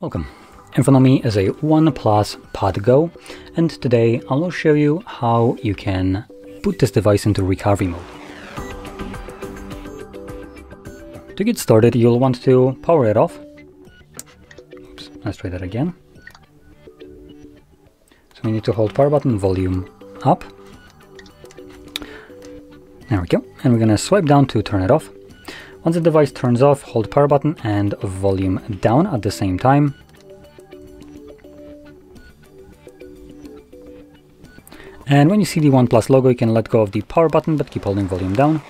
Welcome. In front of me is a OnePlus Pad Go, and today I will show you how you can put this device into recovery mode. To get started, you'll want to power it off. Oops, let's try that again. So we need to hold power button, volume up. There we go. And we're going to swipe down to turn it off. Once the device turns off, hold power button and volume down at the same time. And when you see the OnePlus logo, you can let go of the power button, but keep holding volume down.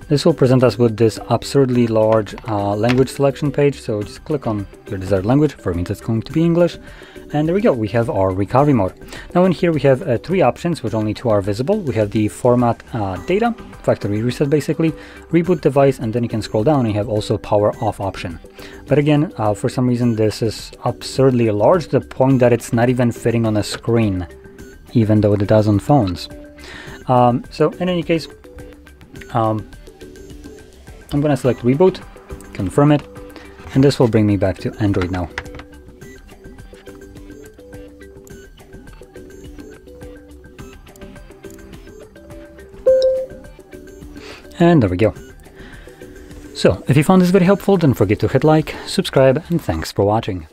This will present us with this absurdly large language selection page, so just click on your desired language. For me, that's going to be English. And there we go, we have our recovery mode. Now in here we have three options, which only two are visible. We have the format data, factory reset basically, reboot device, and then you can scroll down and you have also power off option. But again, for some reason this is absurdly large to the point that it's not even fitting on a screen, even though it does on phones. So in any case, I'm going to select reboot, confirm it, and this will bring me back to Android now. And there we go. So, if you found this video helpful, don't forget to hit like, subscribe, and thanks for watching.